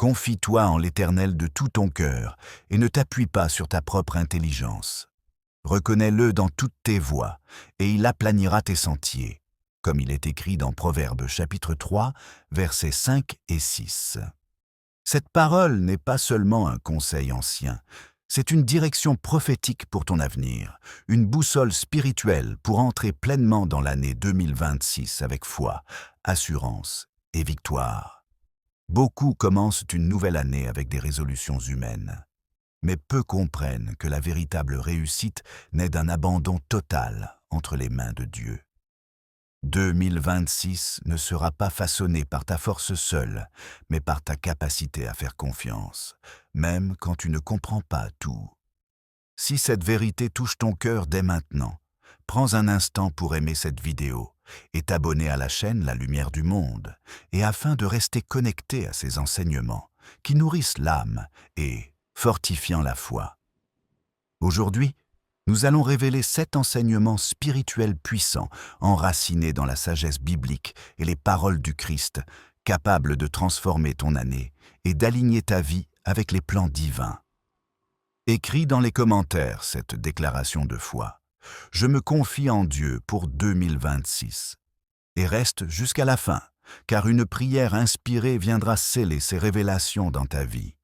Confie-toi en l'Éternel de tout ton cœur et ne t'appuie pas sur ta propre intelligence. Reconnais-le dans toutes tes voies et il aplanira tes sentiers, comme il est écrit dans Proverbes chapitre 3, versets 5 et 6. Cette parole n'est pas seulement un conseil ancien, c'est une direction prophétique pour ton avenir, une boussole spirituelle pour entrer pleinement dans l'année 2026 avec foi, assurance et victoire. Beaucoup commencent une nouvelle année avec des résolutions humaines, mais peu comprennent que la véritable réussite naît d'un abandon total entre les mains de Dieu. 2026 ne sera pas façonné par ta force seule, mais par ta capacité à faire confiance, même quand tu ne comprends pas tout. Si cette vérité touche ton cœur dès maintenant, prends un instant pour aimer cette vidéo et t'abonner à la chaîne La Lumière du Monde, et afin de rester connecté à ces enseignements qui nourrissent l'âme et fortifiant la foi. Aujourd'hui, nous allons révéler 7 enseignements spirituels puissants, enracinés dans la sagesse biblique et les paroles du Christ, capables de transformer ton année et d'aligner ta vie avec les plans divins. Écris dans les commentaires cette déclaration de foi. Je me confie en Dieu pour 2026. Et reste jusqu'à la fin, car une prière inspirée viendra sceller ces révélations dans ta vie.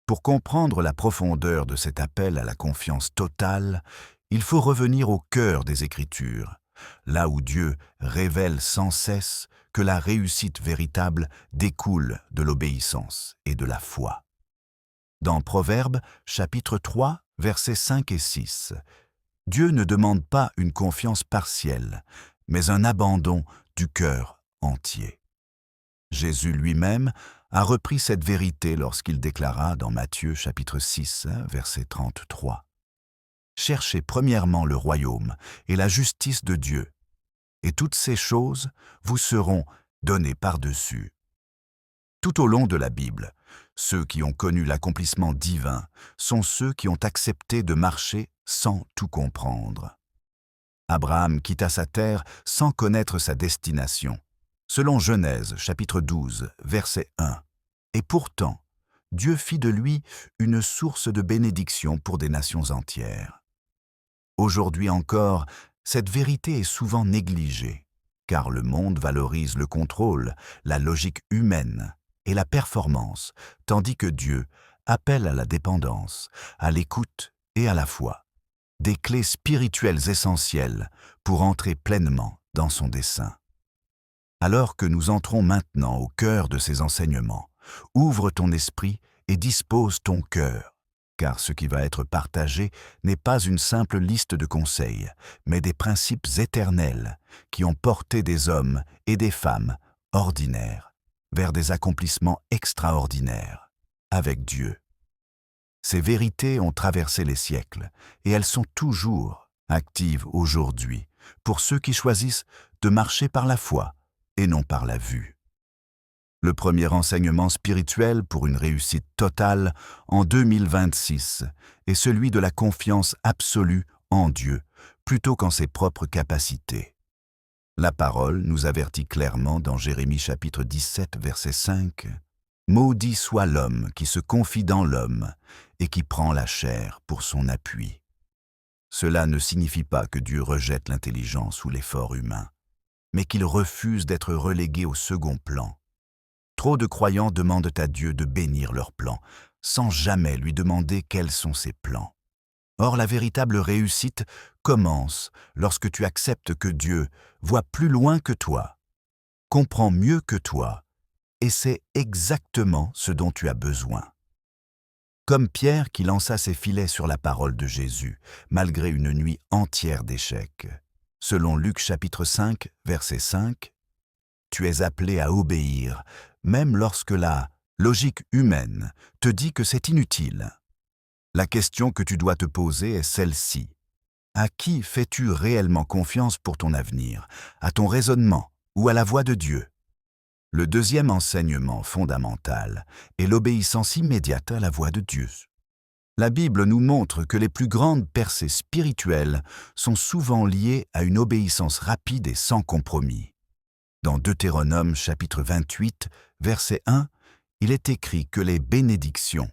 Pour comprendre la profondeur de cet appel à la confiance totale, il faut revenir au cœur des Écritures, là où Dieu révèle sans cesse que la réussite véritable découle de l'obéissance et de la foi. Dans Proverbes, chapitre 3, versets 5 et 6, Dieu ne demande pas une confiance partielle, mais un abandon du cœur entier. Jésus lui-même a repris cette vérité lorsqu'il déclara dans Matthieu chapitre 6, verset 33. « Cherchez premièrement le royaume et la justice de Dieu, et toutes ces choses vous seront données par-dessus. » Tout au long de la Bible, ceux qui ont connu l'accomplissement divin sont ceux qui ont accepté de marcher sans tout comprendre. Abraham quitta sa terre sans connaître sa destination, selon Genèse chapitre 12, verset 1. Et pourtant, Dieu fit de lui une source de bénédiction pour des nations entières. Aujourd'hui encore, cette vérité est souvent négligée, car le monde valorise le contrôle, la logique humaine et la performance, tandis que Dieu appelle à la dépendance, à l'écoute et à la foi, des clés spirituelles essentielles pour entrer pleinement dans son dessein. Alors que nous entrons maintenant au cœur de ces enseignements, ouvre ton esprit et dispose ton cœur, car ce qui va être partagé n'est pas une simple liste de conseils, mais des principes éternels qui ont porté des hommes et des femmes ordinaires vers des accomplissements extraordinaires avec Dieu. Ces vérités ont traversé les siècles et elles sont toujours actives aujourd'hui pour ceux qui choisissent de marcher par la foi et non par la vue. Le premier enseignement spirituel pour une réussite totale en 2026 est celui de la confiance absolue en Dieu plutôt qu'en ses propres capacités. La parole nous avertit clairement dans Jérémie chapitre 17, verset 5 « Maudit soit l'homme qui se confie dans l'homme et qui prend la chair pour son appui. » Cela ne signifie pas que Dieu rejette l'intelligence ou l'effort humain, mais qu'il refuse d'être relégué au second plan. Trop de croyants demandent à Dieu de bénir leurs plans, sans jamais lui demander quels sont ses plans. Or, la véritable réussite commence lorsque tu acceptes que Dieu voit plus loin que toi, comprend mieux que toi, et sait exactement ce dont tu as besoin. Comme Pierre qui lança ses filets sur la parole de Jésus, malgré une nuit entière d'échecs. Selon Luc chapitre 5, verset 5, « Tu es appelé à obéir, même lorsque la logique humaine te dit que c'est inutile. » La question que tu dois te poser est celle-ci. À qui fais-tu réellement confiance pour ton avenir? À ton raisonnement ou à la voix de Dieu? Le deuxième enseignement fondamental est l'obéissance immédiate à la voix de Dieu. La Bible nous montre que les plus grandes percées spirituelles sont souvent liées à une obéissance rapide et sans compromis. Dans Deutéronome chapitre 28, verset 1, Il est écrit que les bénédictions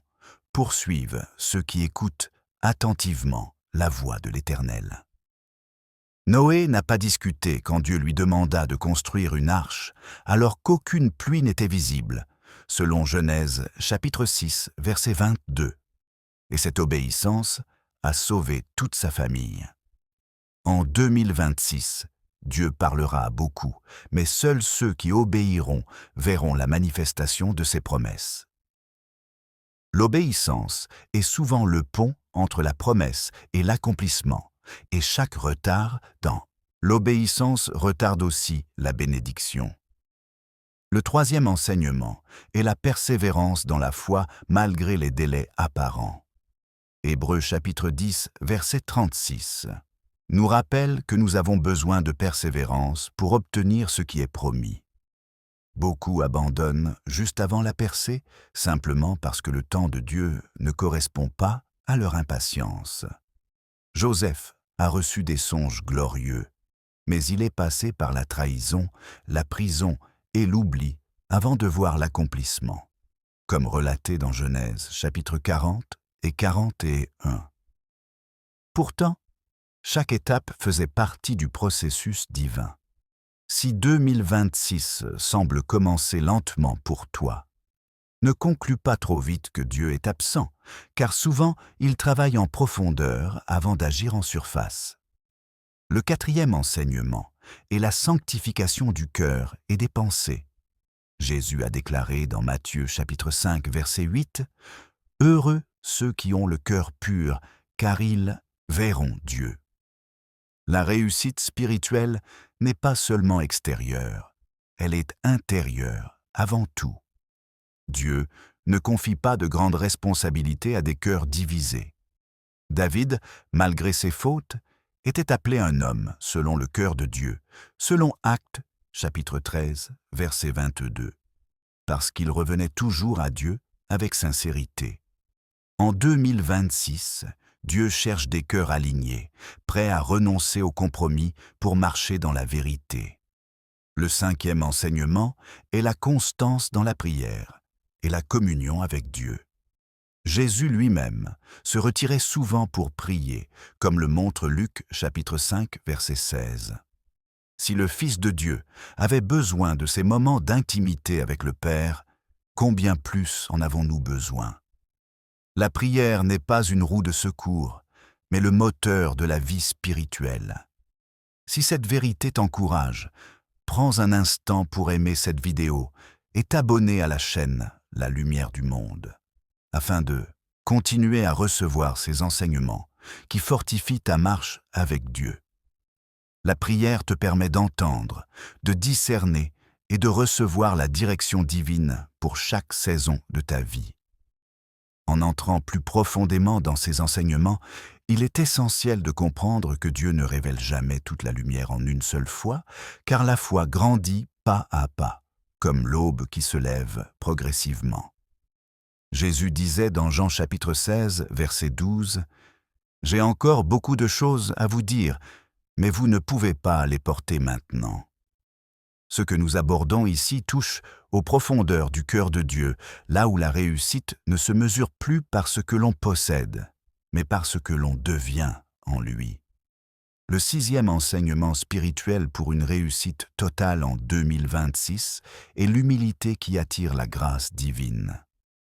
poursuivent ceux qui écoutent attentivement la voix de l'Éternel. Noé n'a pas discuté quand Dieu lui demanda de construire une arche, alors qu'aucune pluie n'était visible, selon Genèse chapitre 6, verset 22. Et cette obéissance a sauvé toute sa famille. En 2026, Dieu parlera à beaucoup, mais seuls ceux qui obéiront verront la manifestation de ses promesses. L'obéissance est souvent le pont entre la promesse et l'accomplissement, et chaque retard dans l'obéissance retarde aussi la bénédiction. Le troisième enseignement est la persévérance dans la foi malgré les délais apparents. Hébreux chapitre 10, verset 36 nous rappelle que nous avons besoin de persévérance pour obtenir ce qui est promis. Beaucoup abandonnent juste avant la percée, simplement parce que le temps de Dieu ne correspond pas à leur impatience. Joseph a reçu des songes glorieux, mais il est passé par la trahison, la prison et l'oubli avant de voir l'accomplissement, comme relaté dans Genèse chapitre 40 et 41. Pourtant, chaque étape faisait partie du processus divin. Si 2026 semble commencer lentement pour toi, ne conclus pas trop vite que Dieu est absent, car souvent il travaille en profondeur avant d'agir en surface. Le quatrième enseignement est la sanctification du cœur et des pensées. Jésus a déclaré dans Matthieu chapitre 5 verset 8 « Heureux ceux qui ont le cœur pur, car ils verront Dieu ». La réussite spirituelle n'est pas seulement extérieure, elle est intérieure avant tout. Dieu ne confie pas de grandes responsabilités à des cœurs divisés. David, malgré ses fautes, était appelé un homme selon le cœur de Dieu, selon Actes chapitre 13, verset 22, parce qu'il revenait toujours à Dieu avec sincérité. En 2026, Dieu cherche des cœurs alignés, prêts à renoncer au compromis pour marcher dans la vérité. Le cinquième enseignement est la constance dans la prière et la communion avec Dieu. Jésus lui-même se retirait souvent pour prier, comme le montre Luc chapitre 5 verset 16. Si le Fils de Dieu avait besoin de ces moments d'intimité avec le Père, combien plus en avons-nous besoin? La prière n'est pas une roue de secours, mais le moteur de la vie spirituelle. Si cette vérité t'encourage, prends un instant pour aimer cette vidéo et t'abonner à la chaîne La Lumière du Monde, afin de continuer à recevoir ces enseignements qui fortifient ta marche avec Dieu. La prière te permet d'entendre, de discerner et de recevoir la direction divine pour chaque saison de ta vie. En entrant plus profondément dans ces enseignements, il est essentiel de comprendre que Dieu ne révèle jamais toute la lumière en une seule fois, car la foi grandit pas à pas, comme l'aube qui se lève progressivement. Jésus disait dans Jean chapitre 16, verset 12, « J'ai encore beaucoup de choses à vous dire, mais vous ne pouvez pas les porter maintenant. » Ce que nous abordons ici touche aux profondeurs du cœur de Dieu, là où la réussite ne se mesure plus par ce que l'on possède, mais par ce que l'on devient en lui. Le sixième enseignement spirituel pour une réussite totale en 2026 est l'humilité qui attire la grâce divine.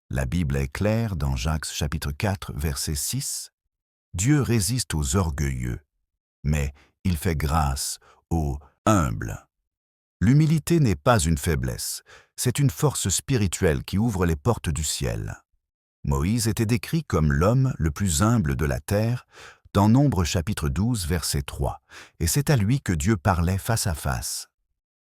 La Bible est claire dans Jacques chapitre 4, verset 6. « Dieu résiste aux orgueilleux, mais il fait grâce aux humbles. » L'humilité n'est pas une faiblesse, c'est une force spirituelle qui ouvre les portes du ciel. Moïse était décrit comme l'homme le plus humble de la terre dans Nombre chapitre 12, verset 3, et c'est à lui que Dieu parlait face à face.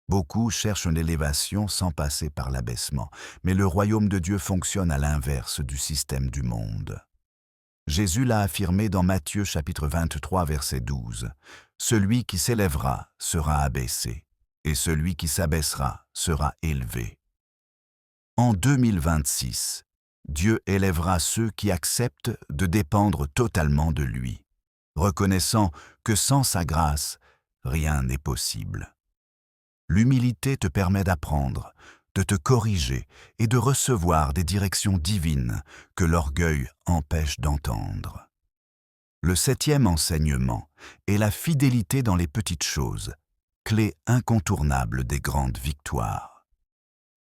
Beaucoup cherchent l'élévation sans passer par l'abaissement, mais le royaume de Dieu fonctionne à l'inverse du système du monde. Jésus l'a affirmé dans Matthieu chapitre 23, verset 12, « Celui qui s'élèvera sera abaissé. Et celui qui s'abaissera sera élevé. » En 2026, Dieu élèvera ceux qui acceptent de dépendre totalement de lui, reconnaissant que sans sa grâce, rien n'est possible. L'humilité te permet d'apprendre, de te corriger et de recevoir des directions divines que l'orgueil empêche d'entendre. Le 7e enseignement est la fidélité dans les petites choses, clé incontournable des grandes victoires.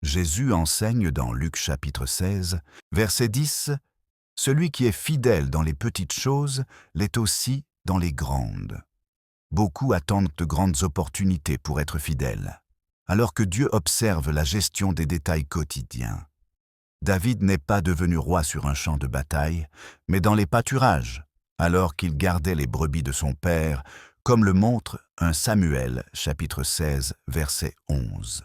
Jésus enseigne dans Luc chapitre 16, verset 10, « Celui qui est fidèle dans les petites choses l'est aussi dans les grandes. » Beaucoup attendent de grandes opportunités pour être fidèles, alors que Dieu observe la gestion des détails quotidiens. David n'est pas devenu roi sur un champ de bataille, mais dans les pâturages, alors qu'il gardait les brebis de son père, comme le montre 1 Samuel, chapitre 16, verset 11.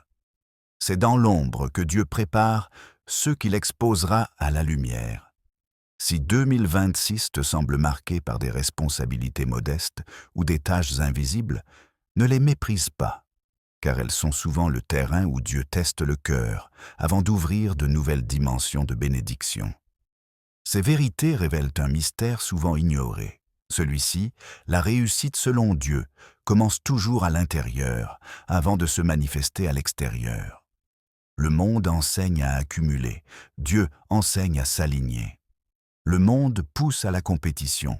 C'est dans l'ombre que Dieu prépare ceux qu'il exposera à la lumière. Si 2026 te semble marqué par des responsabilités modestes ou des tâches invisibles, ne les méprise pas, car elles sont souvent le terrain où Dieu teste le cœur avant d'ouvrir de nouvelles dimensions de bénédiction. Ces vérités révèlent un mystère souvent ignoré. Celui-ci, la réussite selon Dieu, commence toujours à l'intérieur avant de se manifester à l'extérieur. Le monde enseigne à accumuler, Dieu enseigne à s'aligner. Le monde pousse à la compétition,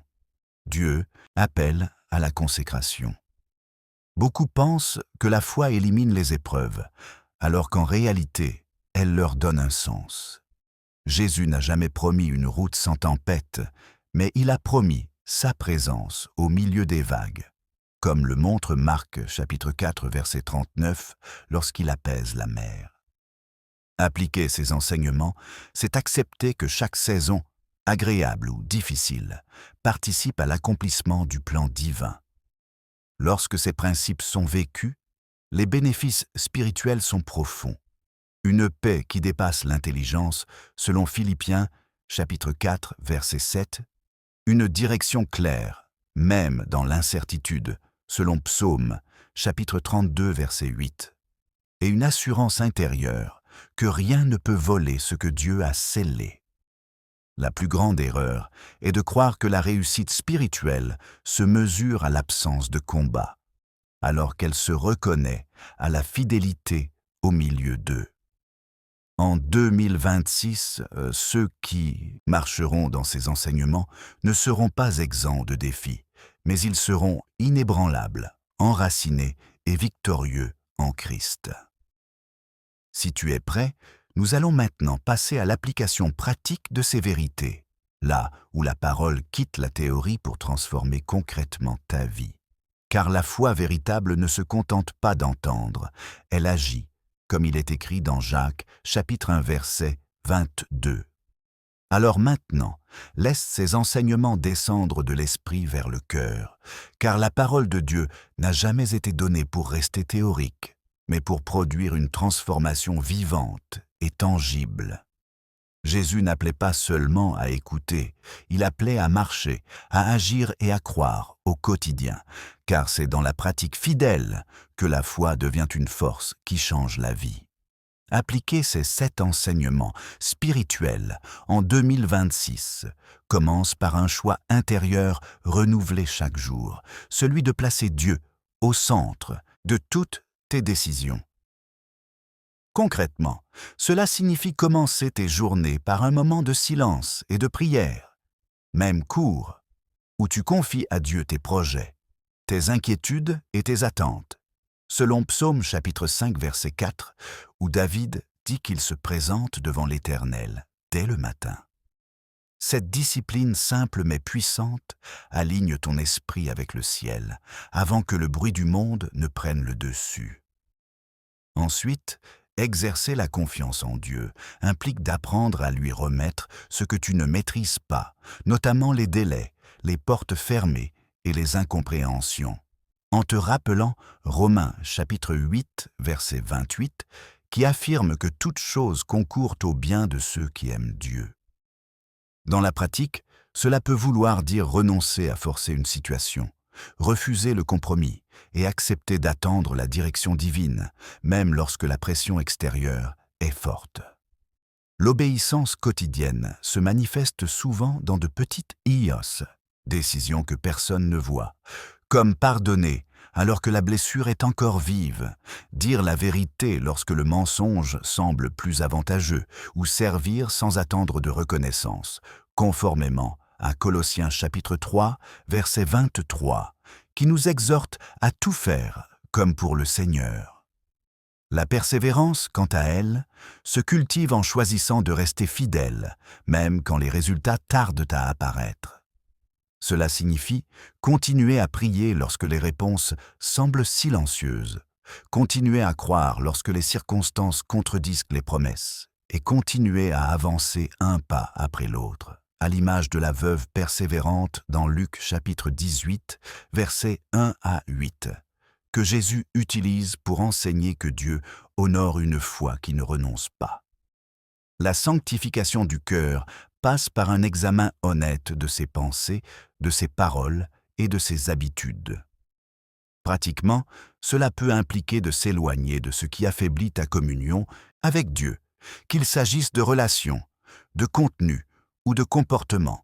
Dieu appelle à la consécration. Beaucoup pensent que la foi élimine les épreuves, alors qu'en réalité, elle leur donne un sens. Jésus n'a jamais promis une route sans tempête, mais il a promis sa présence au milieu des vagues, comme le montre Marc chapitre 4 verset 39 lorsqu'il apaise la mer. Appliquer ces enseignements, c'est accepter que chaque saison, agréable ou difficile, participe à l'accomplissement du plan divin. Lorsque ces principes sont vécus, les bénéfices spirituels sont profonds. Une paix qui dépasse l'intelligence, selon Philippiens, chapitre 4, verset 7, une direction claire, même dans l'incertitude, selon Psaume, chapitre 32, verset 8, et une assurance intérieure que rien ne peut voler ce que Dieu a scellé. La plus grande erreur est de croire que la réussite spirituelle se mesure à l'absence de combat, alors qu'elle se reconnaît à la fidélité au milieu d'eux. En 2026, ceux qui marcheront dans ces enseignements ne seront pas exempts de défis, mais ils seront inébranlables, enracinés et victorieux en Christ. Si tu es prêt, nous allons maintenant passer à l'application pratique de ces vérités, là où la parole quitte la théorie pour transformer concrètement ta vie. Car la foi véritable ne se contente pas d'entendre, elle agit, comme il est écrit dans Jacques, chapitre 1, verset 22. Alors maintenant, laisse ces enseignements descendre de l'esprit vers le cœur, car la parole de Dieu n'a jamais été donnée pour rester théorique, mais pour produire une transformation vivante et tangible. Jésus n'appelait pas seulement à écouter, il appelait à marcher, à agir et à croire au quotidien, car c'est dans la pratique fidèle que la foi devient une force qui change la vie. Appliquer ces 7 enseignements spirituels en 2026 commence par un choix intérieur renouvelé chaque jour, celui de placer Dieu au centre de toutes tes décisions. Concrètement, cela signifie commencer tes journées par un moment de silence et de prière, même court, où tu confies à Dieu tes projets, tes inquiétudes et tes attentes, selon Psaume chapitre 5 verset 4, où David dit qu'il se présente devant l'Éternel dès le matin. Cette discipline simple mais puissante aligne ton esprit avec le ciel, avant que le bruit du monde ne prenne le dessus. Ensuite, exercer la confiance en Dieu implique d'apprendre à lui remettre ce que tu ne maîtrises pas, notamment les délais, les portes fermées et les incompréhensions, en te rappelant Romains chapitre 8, verset 28, qui affirme que toute chose concourt au bien de ceux qui aiment Dieu. Dans la pratique, cela peut vouloir dire renoncer à forcer une situation, refuser le compromis et accepter d'attendre la direction divine, même lorsque la pression extérieure est forte. L'obéissance quotidienne se manifeste souvent dans de petites ios, décisions que personne ne voit, comme pardonner alors que la blessure est encore vive, dire la vérité lorsque le mensonge semble plus avantageux, ou servir sans attendre de reconnaissance, conformément à Colossiens chapitre 3, verset 23, qui nous exhorte à tout faire comme pour le Seigneur. La persévérance, quant à elle, se cultive en choisissant de rester fidèle, même quand les résultats tardent à apparaître. Cela signifie continuer à prier lorsque les réponses semblent silencieuses, continuer à croire lorsque les circonstances contredisent les promesses, et continuer à avancer un pas après l'autre, à l'image de la veuve persévérante dans Luc chapitre 18, versets 1 à 8, que Jésus utilise pour enseigner que Dieu honore une foi qui ne renonce pas. La sanctification du cœur passe par un examen honnête de ses pensées, de ses paroles et de ses habitudes. Pratiquement, cela peut impliquer de s'éloigner de ce qui affaiblit ta communion avec Dieu, qu'il s'agisse de relations, de contenu ou de comportement,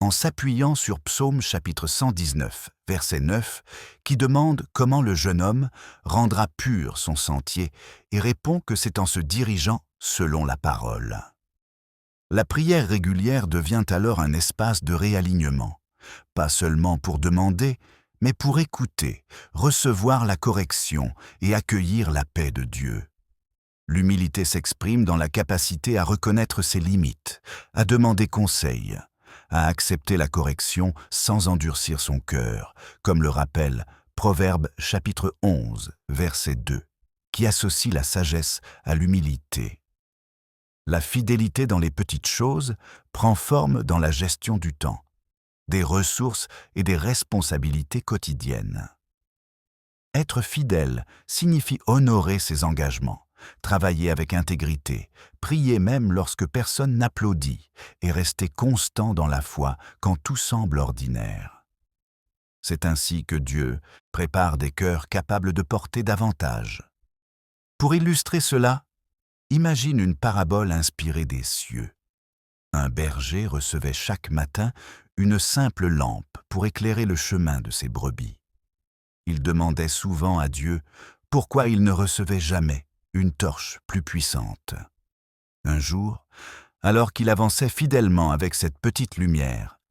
en s'appuyant sur Psaume chapitre 119, verset 9, qui demande comment le jeune homme rendra pur son sentier et répond que c'est en se dirigeant selon la parole. La prière régulière devient alors un espace de réalignement, pas seulement pour demander, mais pour écouter, recevoir la correction et accueillir la paix de Dieu. L'humilité s'exprime dans la capacité à reconnaître ses limites, à demander conseil, à accepter la correction sans endurcir son cœur, comme le rappelle Proverbe chapitre 11, verset 2, qui associe la sagesse à l'humilité. La fidélité dans les petites choses prend forme dans la gestion du temps, des ressources et des responsabilités quotidiennes. Être fidèle signifie honorer ses engagements, travailler avec intégrité, prier même lorsque personne n'applaudit et rester constant dans la foi quand tout semble ordinaire. C'est ainsi que Dieu prépare des cœurs capables de porter davantage. Pour illustrer cela, imagine une parabole inspirée des cieux. Un berger recevait chaque matin une simple lampe pour éclairer le chemin de ses brebis. Il demandait souvent à Dieu pourquoi il ne recevait jamais une torche plus puissante. Un jour, alors qu'il avançait fidèlement avec cette petite lumière,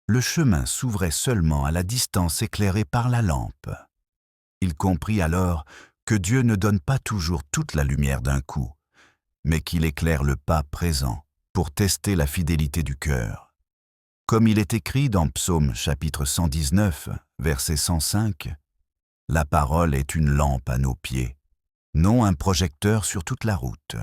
le chemin s'ouvrait seulement à la distance éclairée par la lampe. Il comprit alors que Dieu ne donne pas toujours toute la lumière d'un coup, mais qu'il éclaire le pas présent pour tester la fidélité du cœur. Comme il est écrit dans Psaume chapitre 119, verset 105, « La parole est une lampe à nos pieds, non un projecteur sur toute la route. »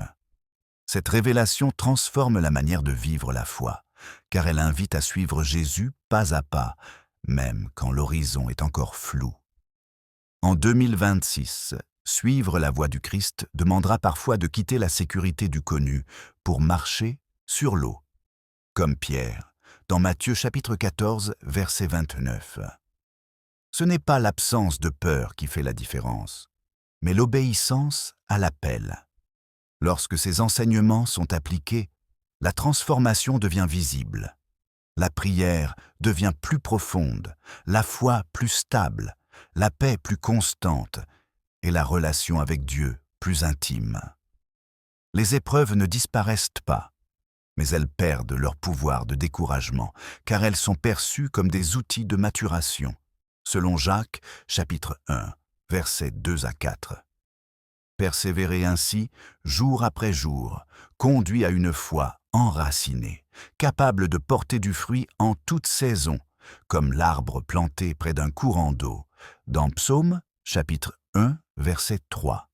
Cette révélation transforme la manière de vivre la foi, car elle invite à suivre Jésus pas à pas, même quand l'horizon est encore flou. En 2026, suivre la voie du Christ demandera parfois de quitter la sécurité du connu pour marcher sur l'eau, comme Pierre, dans Matthieu chapitre 14, verset 29. Ce n'est pas l'absence de peur qui fait la différence, mais l'obéissance à l'appel. Lorsque ces enseignements sont appliqués, la transformation devient visible. La prière devient plus profonde, la foi plus stable, la paix plus constante et la relation avec Dieu plus intime. Les épreuves ne disparaissent pas, mais elles perdent leur pouvoir de découragement, car elles sont perçues comme des outils de maturation, selon Jacques, chapitre 1, versets 2 à 4. Persévérer ainsi, jour après jour, conduit à une foi enracinée, capable de porter du fruit en toute saison, comme l'arbre planté près d'un courant d'eau, dans Psaume, chapitre 1, verset 3.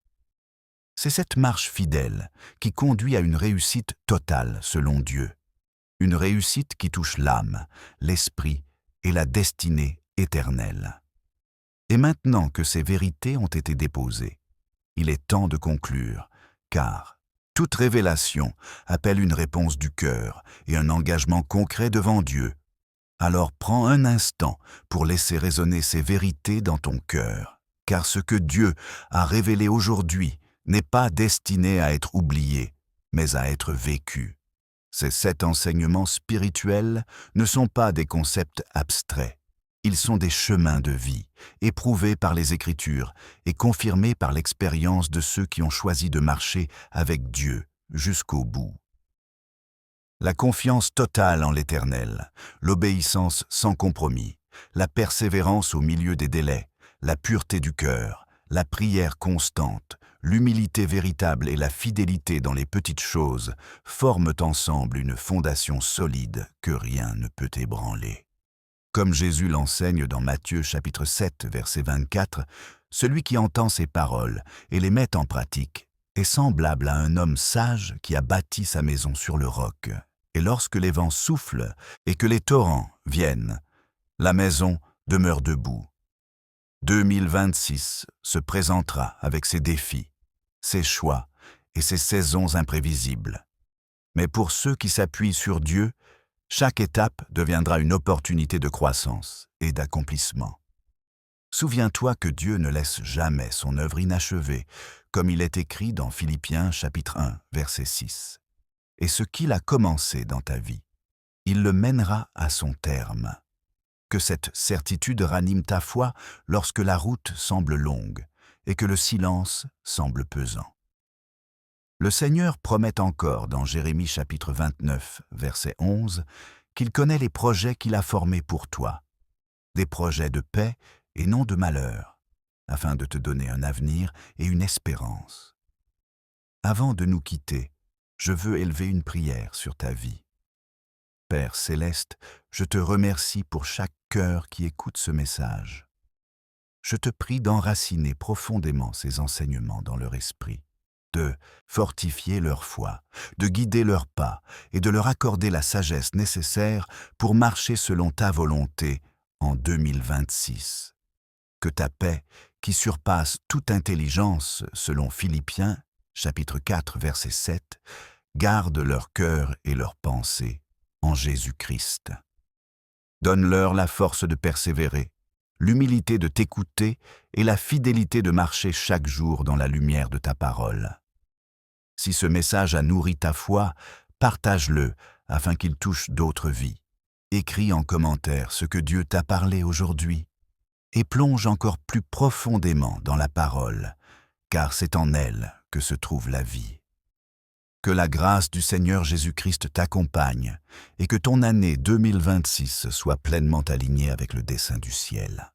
C'est cette marche fidèle qui conduit à une réussite totale selon Dieu, une réussite qui touche l'âme, l'esprit et la destinée éternelle. Et maintenant que ces vérités ont été déposées, il est temps de conclure, car toute révélation appelle une réponse du cœur et un engagement concret devant Dieu. Alors prends un instant pour laisser résonner ces vérités dans ton cœur, car ce que Dieu a révélé aujourd'hui n'est pas destiné à être oublié, mais à être vécu. Ces 7 enseignements spirituels ne sont pas des concepts abstraits, Ils sont des chemins de vie, éprouvés par les Écritures et confirmés par l'expérience de ceux qui ont choisi de marcher avec Dieu jusqu'au bout. La confiance totale en l'Éternel, l'obéissance sans compromis, la persévérance au milieu des délais, la pureté du cœur, la prière constante, l'humilité véritable et la fidélité dans les petites choses forment ensemble une fondation solide que rien ne peut ébranler. Comme Jésus l'enseigne dans Matthieu chapitre 7, verset 24, celui qui entend ces paroles et les met en pratique est semblable à un homme sage qui a bâti sa maison sur le roc. Et lorsque les vents soufflent et que les torrents viennent, la maison demeure debout. 2026 se présentera avec ses défis, ses choix et ses saisons imprévisibles. Mais pour ceux qui s'appuient sur Dieu, chaque étape deviendra une opportunité de croissance et d'accomplissement. Souviens-toi que Dieu ne laisse jamais son œuvre inachevée, comme il est écrit dans Philippiens chapitre 1, verset 6. Et ce qu'il a commencé dans ta vie, il le mènera à son terme. Que cette certitude ranime ta foi lorsque la route semble longue et que le silence semble pesant. Le Seigneur promet encore dans Jérémie chapitre 29, verset 11, qu'il connaît les projets qu'il a formés pour toi, des projets de paix et non de malheur, afin de te donner un avenir et une espérance. Avant de nous quitter, je veux élever une prière sur ta vie. Père céleste, je te remercie pour chaque cœur qui écoute ce message. Je te prie d'enraciner profondément ces enseignements dans leur esprit, de fortifier leur foi, de guider leurs pas et de leur accorder la sagesse nécessaire pour marcher selon ta volonté en 2026. Que ta paix, qui surpasse toute intelligence selon Philippiens, chapitre 4, verset 7, garde leur cœur et leurs pensées en Jésus-Christ. Donne-leur la force de persévérer, l'humilité de t'écouter et la fidélité de marcher chaque jour dans la lumière de ta parole. Si ce message a nourri ta foi, partage-le afin qu'il touche d'autres vies. Écris en commentaire ce que Dieu t'a parlé aujourd'hui et plonge encore plus profondément dans la parole, car c'est en elle que se trouve la vie. Que la grâce du Seigneur Jésus-Christ t'accompagne et que ton année 2026 soit pleinement alignée avec le dessein du ciel.